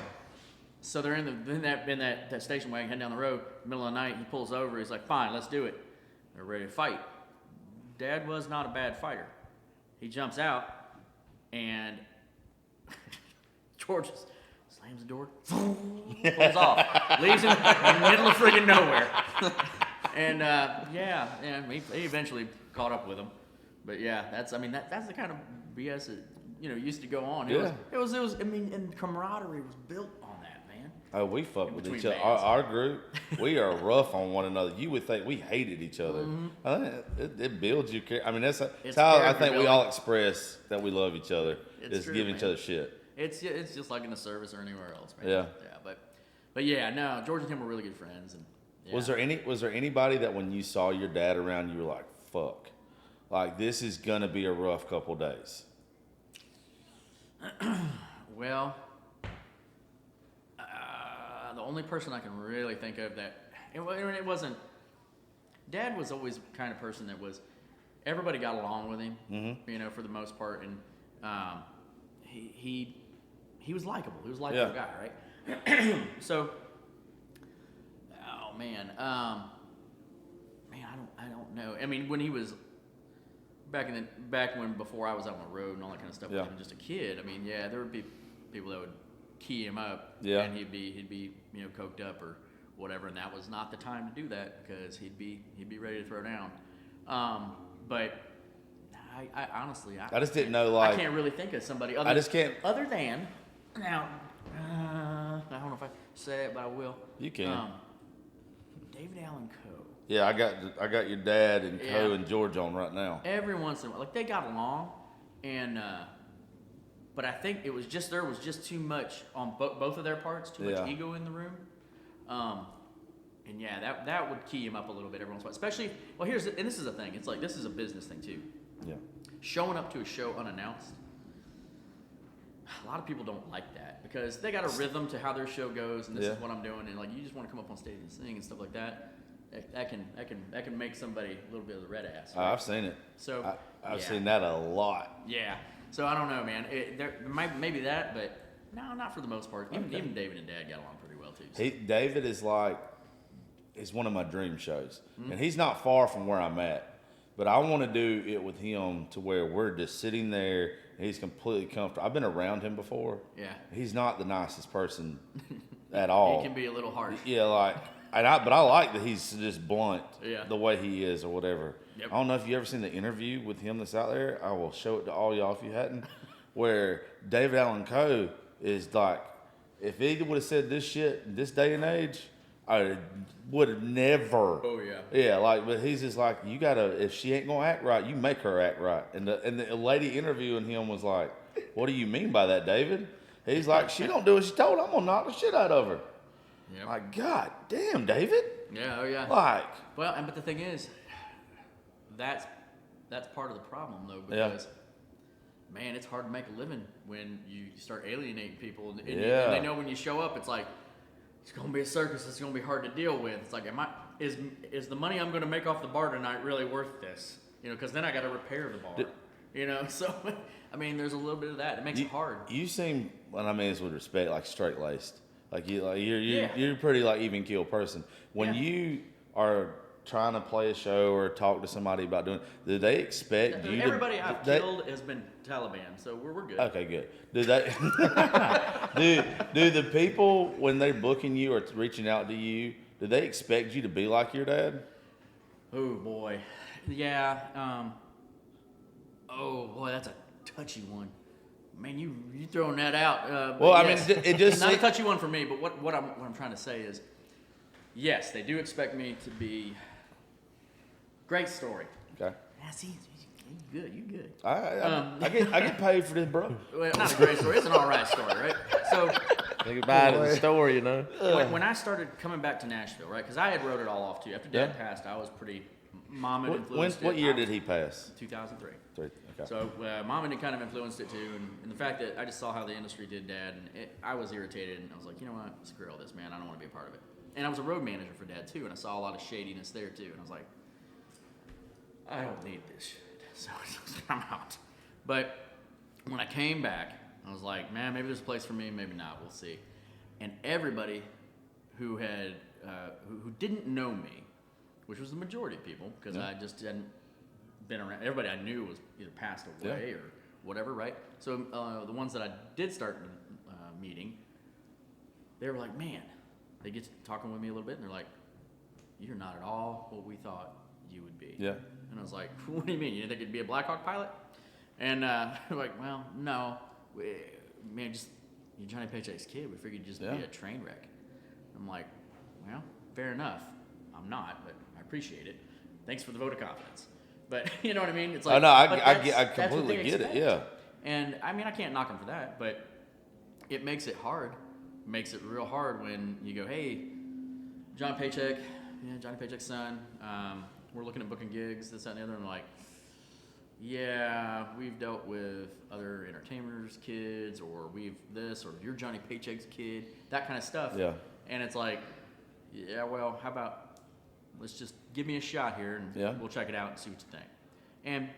so they're in that station wagon heading down the road. Middle of the night, he pulls over. He's like, "Fine, let's do it." They're ready to fight. Dad was not a bad fighter. He jumps out, and George slams the door, pulls off, leaves him in the middle of friggin' nowhere. And he eventually caught up with him. But yeah, that's the kind of BS that used to go on. It was. And camaraderie was built on that, man. Oh, we fuck with each other. bands. Our group, we are rough on one another. You would think we hated each other. I think it builds you. I mean, that's how I think we all express that we love each other. It's is true, giving man. each other shit. It's just like in the service or anywhere else, man. Yeah. But yeah, no, George and him were really good friends. And yeah. Was there anybody that when you saw your dad around, you were like, fuck, like this is gonna be a rough couple days? Well, the only person I can really think of that it wasn't. Dad was always the kind of person that was. Everybody got along with him, for the most part, and he was likable. He was a likable guy, right? So, oh man, I don't know. I mean, when he was before I was out on the road and all that kind of stuff, when he was just a kid. I mean, yeah, there would be people that would key him up, and he'd be coked up or whatever, and that was not the time to do that because he'd be ready to throw down. But I honestly, I just didn't know, like, I can't really think of somebody other. I just can't. Other than now, I don't know if I say it, but I will. You can. David Allen Coe. Yeah, I got your dad and Coe and George on right now. Every once in a while, like they got along, and but I think there was just too much on both of their parts, too much ego in the room. And yeah, that would key him up a little bit every once in a while. Especially, and this is a thing. It's like this is a business thing too. Yeah. Showing up to a show unannounced. A lot of people don't like that because they got a rhythm to how their show goes, and this is what I'm doing, and like you just want to come up on stage and sing and stuff like that. That can make somebody a little bit of the red ass. Right? I've seen it. So I've seen that a lot. Yeah. So I don't know, man. There might maybe that, but no, not for the most part. Even David and Dad got along pretty well too. So. David is one of my dream shows, and he's not far from where I'm at. But I want to do it with him to where we're just sitting there and he's completely comfortable. I've been around him before. Yeah. He's not the nicest person at all. He can be a little harsh. Yeah, but I like that he's just blunt the way he is or whatever. Yep. I don't know if you ever seen the interview with him that's out there. I will show it to all y'all if you hadn't. Where David Allen Coe is like, if he would have said this shit in this day and age, I would have never. Oh yeah. Yeah, but he's just like, you gotta. If she ain't gonna act right, you make her act right. And the lady interviewing him was like, "What do you mean by that, David?" He's like, "She don't do what she told. I'm gonna knock the shit out of her." Yep. Like, God damn, David. Yeah. Oh yeah. But the thing is, that's part of the problem though, because man, it's hard to make a living when you start alienating people, and they know when you show up, it's like. It's gonna be a circus. It's gonna be hard to deal with. It's like, is the money I'm going to make off the bar tonight really worth this? You know, because then I got to repair the bar. You know, so I mean, there's a little bit of that. It makes it hard. You seem, and I mean this with respect, like straight laced. You're pretty like even keel person. When you are trying to play a show or talk to somebody about doing, do they expect you? Everybody I've killed has been Taliban, so we're good. Okay, good. Do they? do the people when they're booking you or reaching out to you? Do they expect you to be like your dad? Oh boy, yeah. Oh boy, that's a touchy one. Man, you throwing that out. Well, yes. I mean, it just not a touchy one for me. But what I'm trying to say is, yes, they do expect me to be. Great story. Okay. Yeah, see, you good. I get paid for this, bro. Well, not a great story. It's an all right story, right? So. Think about it, the story, you know. When I started coming back to Nashville, right? Because I had wrote it all off too. After Dad passed, I was pretty. Mom had influenced What it. year did he pass? 2003. Okay. So Mom had kind of influenced it too, and the fact that I just saw how the industry did Dad, and I was irritated, and I was like, you know what, screw all this, man. I don't want to be a part of it. And I was a road manager for Dad too, and I saw a lot of shadiness there too, and I was like, I don't need this shit, so I'm out. But when I came back, I was like, man, maybe there's a place for me, maybe not. We'll see. And everybody who had who didn't know me, which was the majority of people, because I just hadn't been around. Everybody I knew was either passed away or whatever, right? So the ones that I did start meeting, they were like, man, they get to talking with me a little bit, and they're like, you're not at all what we thought you would be. Yeah. And I was like, what do you mean? You didn't think you'd be a Black Hawk pilot? And they're like, well, no, man, just you're Johnny Paycheck's kid. We figured you'd just be a train wreck. I'm like, well, fair enough. I'm not, but I appreciate it. Thanks for the vote of confidence. But you know what I mean? It's like, I know, I completely get it. Yeah. And I mean, I can't knock them for that, but it makes it hard. It makes it real hard when you go, hey, John Paycheck, Johnny Paycheck's son. We're looking at booking gigs, this, that, and the other. And I'm like, yeah, we've dealt with other entertainers' kids, or we've this, or you're Johnny Paycheck's kid, that kind of stuff. Yeah. And it's like, yeah, well, how about let's just give me a shot here, and we'll check it out and see what you think. And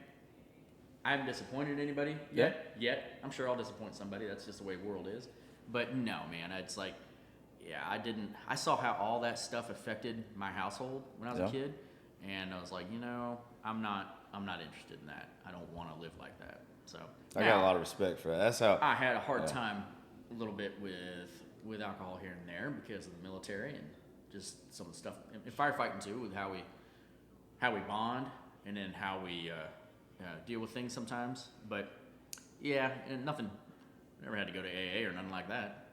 I haven't disappointed anybody yet. I'm sure I'll disappoint somebody. That's just the way the world is. But no, man, it's like, I saw how all that stuff affected my household when I was a kid. And I was like, I'm not interested in that. I don't want to live like that. So I got a lot of respect for that. That's how I had a hard time a little bit with alcohol here and there because of the military and just some of the stuff and firefighting too, with how we bond and then how we deal with things sometimes. But and nothing. Never had to go to AA or nothing like that.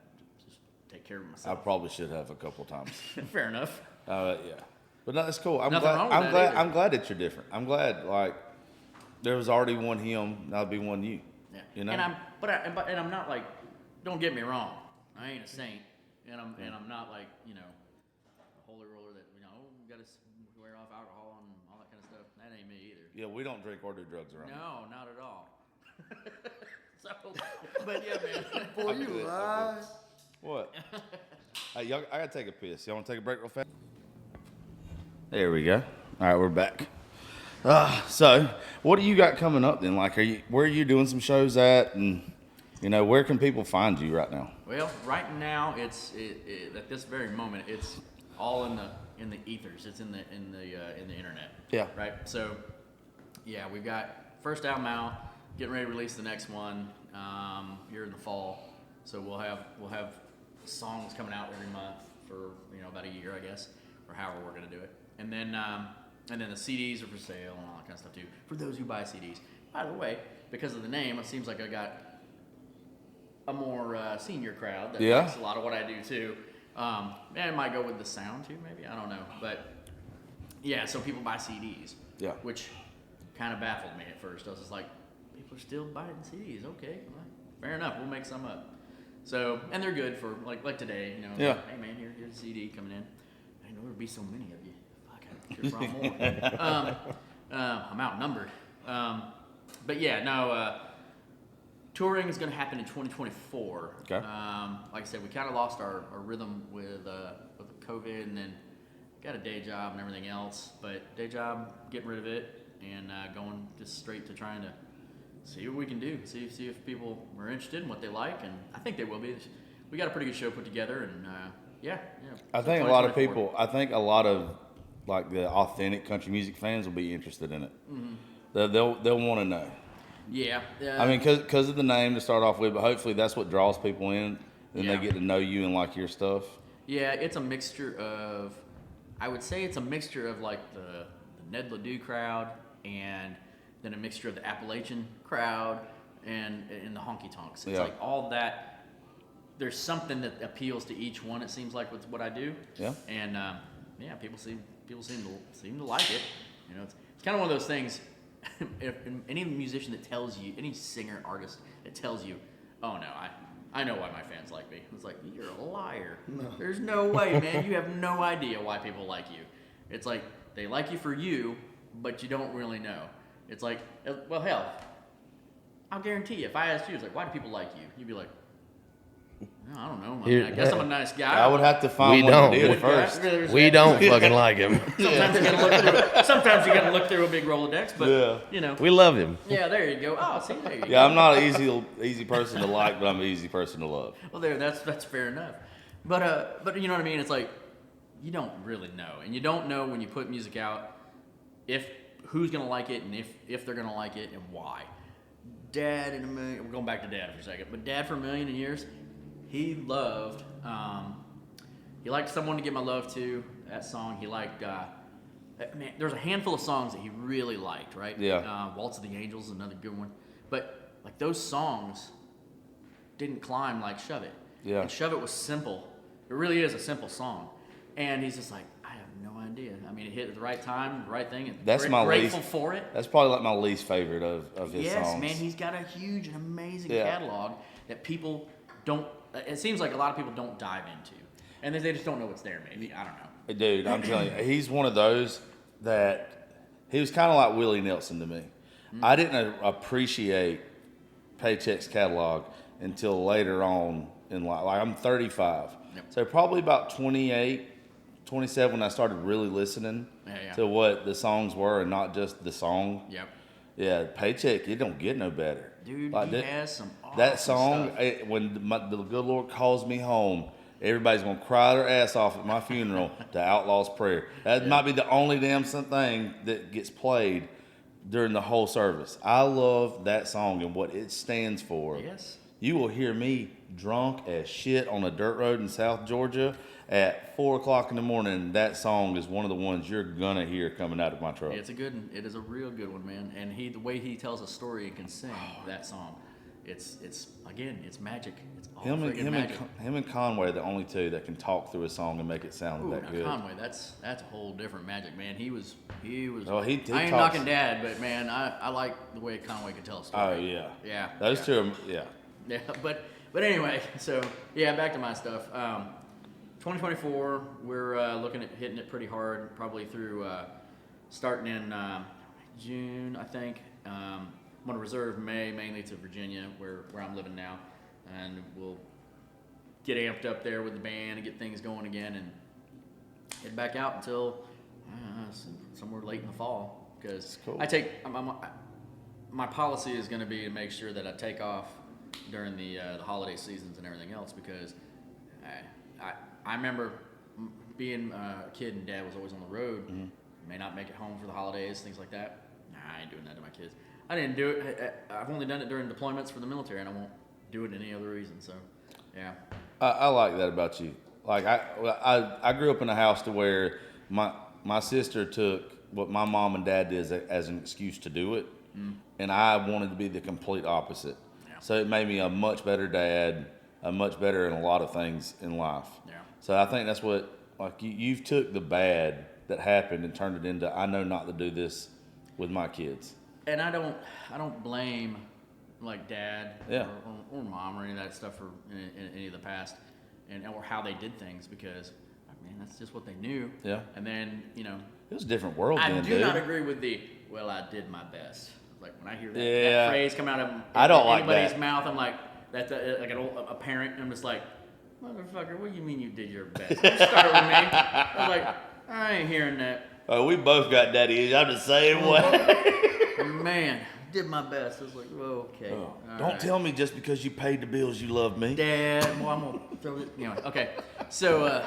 Just take care of myself. I probably should have a couple times. Fair enough. But no, that's cool. I'm Nothing glad. wrong with that either. I'm glad that you're different. I'm glad like there was already one him, now there'll be one you. Yeah. You know. And I'm not like. Don't get me wrong. I ain't a saint, and I'm not like a holy roller that we got to wear off alcohol and all that kind of stuff. That ain't me either. Yeah, we don't drink or do drugs around. No, not at all. So, but yeah, man. For you, right? What? Hey, y'all, I gotta take a piss. Y'all want to take a break real fast? There we go. All right, we're back. So, what do you got coming up then? Like, where are you doing some shows at, and where can people find you right now? Well, right now it's at this very moment it's all in the ethers. It's in the internet. Yeah. Right. So, we've got first album out, getting ready to release the next one here in the fall. So we'll have songs coming out every month for about a year, I guess, or however we're gonna do it. And then the CDs are for sale and all that kind of stuff too, for those who buy CDs. By the way, because of the name, it seems like I got a more senior crowd that likes a lot of what I do too. And it might go with the sound too, maybe, I don't know. But so people buy CDs, which kind of baffled me at first. I was just like, people are still buying CDs, okay, well, fair enough, we'll make some up. So, and they're good for like today, like, hey man, here's a CD coming in. I didn't know there'd be so many of you. Fuck, I could have brought more. I'm outnumbered. But touring is going to happen in 2024. Okay. Like I said, we kind of lost our rhythm with COVID, and then got a day job and everything else, but day job, getting rid of it and going just straight to trying to see what we can do, see if people are interested in what they like, and I think they will be. We got a pretty good show put together, and yeah. I think a lot of people, like the authentic country music fans will be interested in it. Mm-hmm. They'll want to know. Yeah. I mean, because of the name to start off with, but hopefully that's what draws people in, and they get to know you and like your stuff. Yeah, it's a mixture of, I would say it's a mixture of like the Ned Ledoux crowd, and then a mixture of the Appalachian crowd and the honky tonks. It's like all that. There's something that appeals to each one. It seems like with what I do. Yeah. And people seem to like it. You know, it's kind of one of those things. If any musician that tells you, any singer artist that tells you, oh no, I know why my fans like me. It's like, you're a liar. No. There's no way, man. You have no idea why people like you. It's like they like you for you, but you don't really know. It's like, well, hell, I'll guarantee you, if I asked you, it's like, why do people like you? You'd be like, I don't know. I guess I'm a nice guy. I would have to find one to do it first. We don't fucking like him. Sometimes you gotta look through a big Rolodex, but you know. We love him. Yeah, there you go. Oh, see, there you go. Yeah, I'm not an easy person to like, but I'm an easy person to love. Well, that's fair enough. But you know what I mean? It's like you don't really know, and you don't know when you put music out who's gonna like it and if they're gonna like it and why. Dad in a million. We're going back to Dad for a second, but Dad for a million years. He loved, he liked Someone to Give My Love To, that song. He liked, man, there's a handful of songs that he really liked, right? Yeah. Waltz of the Angels is another good one. But, like, those songs didn't climb like Shove It. Yeah. And Shove It was simple. It really is a simple song. And he's just like, I have no idea. I mean, it hit at the right time, the right thing. And that's grateful for it. That's probably like my least favorite of his songs. Yes, man, he's got a huge and amazing catalog that people don't. It seems like a lot of people don't dive into, and they just don't know what's there. Maybe I don't know. Dude, I'm telling you, he's one of those that he was kind of like Willie Nelson to me. Mm-hmm. I didn't appreciate Paycheck's catalog until later on in life. Like I'm 35, so probably about 28, 27 when I started really listening to what the songs were and not just the song. Yep. Yeah, Paycheck, it don't get no better. Dude, like he has some awesome that song, stuff. When the good Lord calls me home, everybody's going to cry their ass off at my funeral to Outlaw's Prayer. That might be the only damn thing that gets played during the whole service. I love that song and what it stands for. Yes. You will hear me drunk as shit on a dirt road in South Georgia at 4 o'clock in the morning. That song is one of the ones you're gonna hear coming out of my truck. It's a good one. It is a real good one, man. And the way he tells a story and can sing that song, it's magic. It's all magic. Him and Conway are the only two that can talk through a song and make it sound that good. Conway, that's a whole different magic, man. He was. Oh, he I ain't knocking Dad, but man, I like the way Conway can tell a story. Oh yeah. Yeah. Those two. Yeah. Yeah, but anyway, so yeah, back to my stuff. 2024, we're looking at hitting it pretty hard, probably through starting in June, I think. I'm going to reserve May mainly to Virginia, where I'm living now, and we'll get amped up there with the band and get things going again, and head back out until somewhere late in the fall. Because cool. My policy is going to be to make sure that I take off during the holiday seasons and everything else, because I remember being a kid and Dad was always on the road. Mm-hmm. May not make it home for the holidays, things like that. Nah, I ain't doing that to my kids. I didn't do it. I've only done it during deployments for the military, and I won't do it any other reason. So, yeah. I like that about you. Like I grew up in a house to where my sister took what my mom and dad did as an excuse to do it, and I wanted to be the complete opposite. Yeah. So it made me a much better dad, much better in a lot of things in life. Yeah. So I think that's what, like, you've took the bad that happened and turned it into, I know not to do this with my kids. And I don't blame like Dad or Mom or any of that stuff for in any of the past or how they did things, because that's just what they knew. Yeah. And then it was a different world. I do not agree with I did my best. Like when I hear that phrase come out of anybody's mouth, I'm like that's like a parent. I'm just like, motherfucker, what do you mean you did your best? Don't start with me. I'm like, I ain't hearing that. Oh, we both got daddy issues. I'm the same way. Man, did my best. I was like, okay. Oh, all don't right. tell me just because you paid the bills you love me. Dad, well, I'm gonna throw it. Anyway, okay. So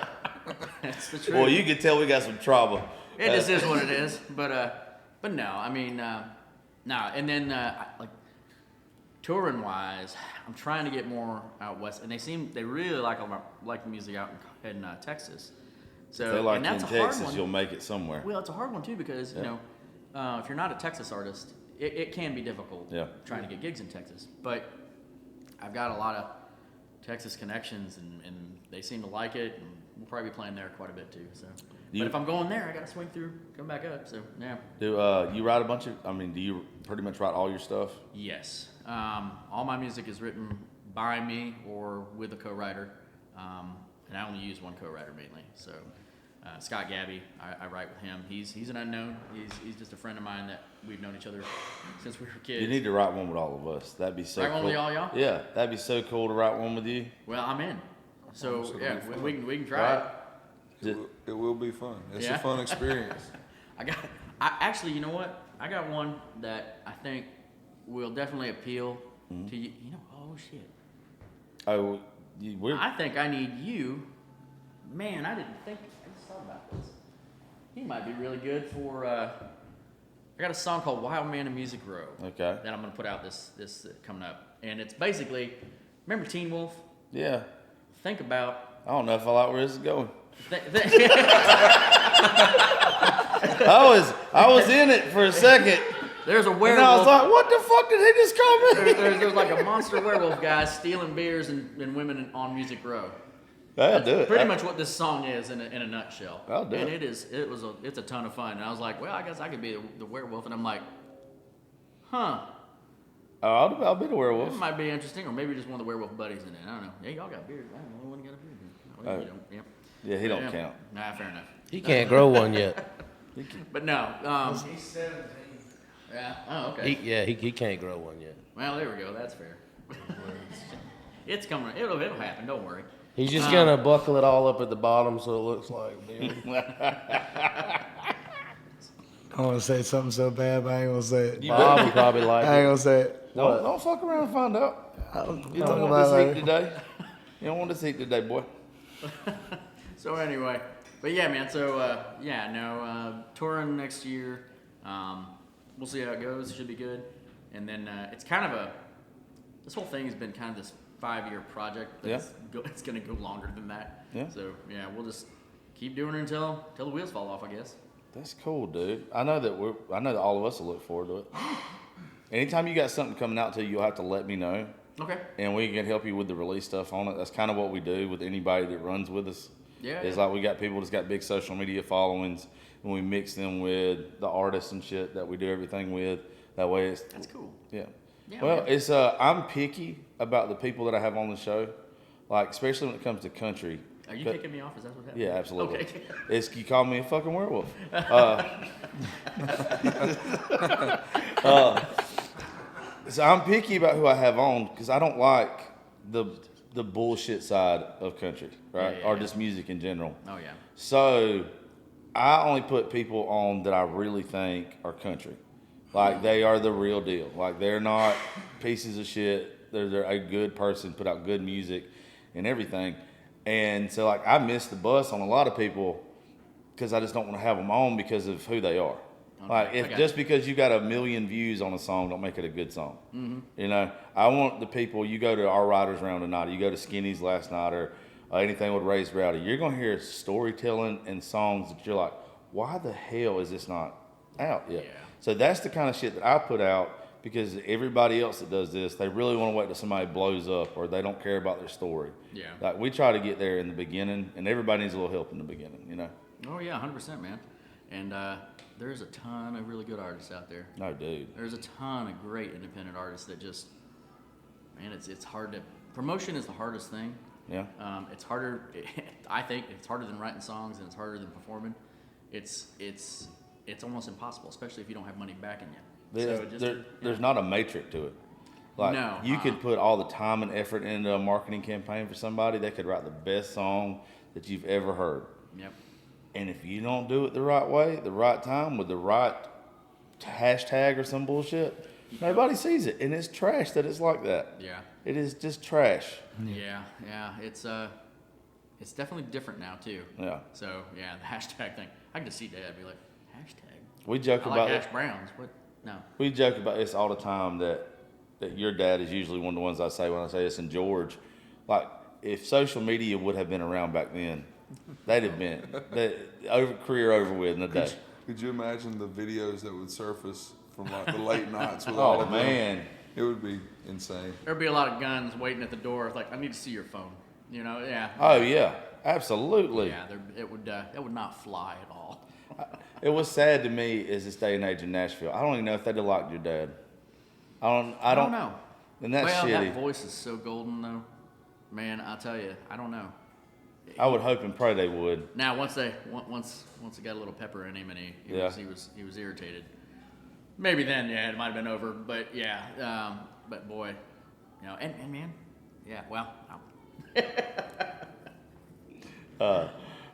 that's the truth. Well, you can tell we got some trauma. It just is what it is. But no, I mean, nah. And then like touring wise, I'm trying to get more out west, and they really like the music out in Texas. So If they like and you in that's a hard Texas, one. you'll make it somewhere. Well, it's a hard one too because you know if you're not a Texas artist, it can be difficult trying to get gigs in Texas. But I've got a lot of Texas connections, and they seem to like it, and we'll probably be playing there quite a bit too. So, but if I'm going there, I got to swing through, come back up. So yeah. Do you write a bunch of? I mean, do you pretty much write all your stuff? Yes. All my music is written by me or with a co-writer, and I only use one co-writer mainly. So. Scott Gabby, I write with him. He's an unknown. He's just a friend of mine that we've known each other since we were kids. You need to write one with all of us. That'd be so Write cool. one with all y'all? Yeah, that'd be so cool to write one with you. Well, I'm in. So yeah, we can try Right. it. It will be fun. It's Yeah. a fun experience. I actually, you know what? I got one that I think will definitely appeal to you. You know, oh shit. Oh, we're I think I need you. Man, I didn't think. I just thought about this. He might be really good for. I got a song called "Wild Man in Music Row" okay. that I'm gonna put out this coming up, and it's basically, remember Teen Wolf? Yeah, Think about. I don't know if I like where this is going. Th- I was in it for a second, There's a and werewolf. I was like, "What the fuck did he just call me?" There's like a monster werewolf guy stealing beers and women on Music Row. I'll do it. Pretty much what this song is in a nutshell. I'll do and it. it's a ton of fun. And I was like, well, I guess I could be the werewolf. And I'm like, huh, Oh, I'll be the it werewolf. might be interesting, or maybe just one of the werewolf buddies in it. I don't know. Yeah, y'all got beards. I don't know when you got a beard. No, Oh. you don't. Yep. Yeah, he don't count. Nah, fair enough. He can't grow one yet. But no. He's 17. Yeah. Oh, okay. He can't grow one yet. Well, there we go. That's fair. It's coming. It'll happen. Don't worry. He's just gonna buckle it all up at the bottom so it looks like a beard. I want to say something so bad, but I ain't gonna say it. Bob would probably like I ain't it. gonna say it. Don't fuck around and find out. You Talk don't want about this heat later. today. You don't want this heat today, boy. So anyway, but yeah, man. So touring next year. We'll see how it goes. It should be good. And then it's kind of this whole thing has been kind of this 5-year project. It's going to go longer than that. Yeah. So yeah, we'll just keep doing it until the wheels fall off, I guess. That's cool, dude. I know that all of us will look forward to it. Anytime you got something coming out to you, you'll have to let me know. Okay. And we can help you with the release stuff on it. That's kind of what we do with anybody that runs with us. Yeah. It's like we got people that's got big social media followings, and we mix them with the artists and shit that we do everything with. That way it's... That's cool. Yeah. Yeah, Well, man. it's I'm picky about the people that I have on the show, like especially when it comes to country. Are you But- kicking me off? Is that what happened? Yeah, absolutely. Okay. You call me a fucking werewolf. So I'm picky about who I have on because I don't like the bullshit side of country, right? Yeah, Or yeah. just music in general. Oh yeah. So I only put people on that I really think are country. Like they are the real deal. Like they're not pieces of shit. They're a good person, put out good music and everything. And so like I missed the bus on a lot of people because I just don't want to have them on because of who they are. Okay, Like I if got just because you got 1 million views on a song don't make it a good song. Mm-hmm. You know, I want the people, you go to our writers round tonight, or you go to Skinny's last night, or anything with Raised Rowdy, you're going to hear storytelling and songs that you're like, why the hell is this not out yet? Yeah. So that's the kind of shit that I put out because everybody else that does this, they really want to wait till somebody blows up or they don't care about their story. Yeah. Like we try to get there in the beginning, and everybody needs a little help in the beginning, you know? Oh yeah, 100%, man. And there's a ton of really good artists out there. No, dude. There's a ton of great independent artists that just, man, it's hard to, promotion is the hardest thing. Yeah. It's harder, I think it's harder than writing songs and it's harder than performing. It's almost impossible, especially if you don't have money backing you. There's not a matrix to it. Like No, you could put all the time and effort into a marketing campaign for somebody, they could write the best song that you've ever heard. Yep. And if you don't do it the right way, the right time, with the right hashtag or some bullshit, nobody sees it. And it's trash that it's like that. Yeah. It is just trash. Yeah. It's definitely different now too. Yeah. So yeah, the hashtag thing. I can just see Dad be like, hashtag. We joke I about like it. hash browns. What? No. We joke about this all the time that your dad is usually one of the ones I say when I say this, and George. Like, if social media would have been around back then, they'd have been career over with in a day. Could you imagine the videos that would surface from like the late nights with Oh all of them? man. It would be insane. There'd be a lot of guns waiting at the door. Like, I need to see your phone. You know? Yeah. Oh yeah, absolutely. Yeah. It would not fly at all. It was sad to me is this day and age in Nashville. I don't even know if they'd have liked your dad. I don't know. And that's well, shitty. that voice is so golden though. Man, I tell you, I don't know. I would hope and pray they would. Now, once it got a little pepper in him and he was irritated. Maybe then, yeah, it might have been over. But yeah, but boy, you know, and man, yeah, well.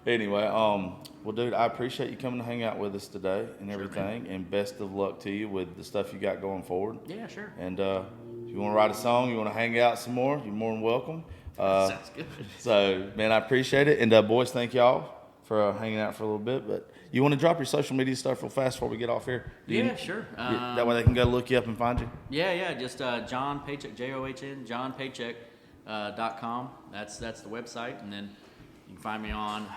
Anyway, well, dude, I appreciate you coming to hang out with us today and everything, and best of luck to you with the stuff you got going forward. Yeah, sure. And if you want to write a song, you want to hang out some more, you're more than welcome. Sounds good. So, man, I appreciate it. And boys, thank y'all for hanging out for a little bit. But you want to drop your social media stuff real fast before we get off here? Yeah, sure. That way they can go look you up and find you. Yeah, just John Paycheck, John, johnpaycheck.com. That's the website, and then you can find me on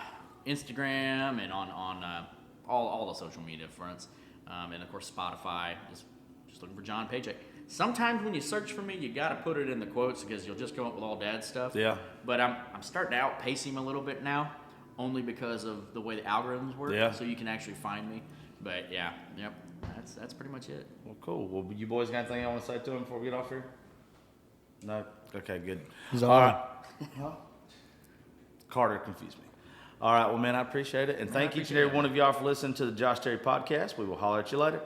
Instagram and on all the social media fronts, and of course Spotify. Just looking for John Paycheck. Sometimes when you search for me, you got to put it in the quotes because you'll just come up with all Dad's stuff. Yeah. But I'm starting to outpace him a little bit now, only because of the way the algorithms work. Yeah. So you can actually find me. But yeah, yep. That's pretty much it. Well, cool. Well, you boys got anything I want to say to him before we get off here? No? Okay, good. He's All on. right. Huh? Carter confused me. All right, well, man, I appreciate it. And thank each and every one of y'all for listening to the Josh Terry podcast. We will holler at you later.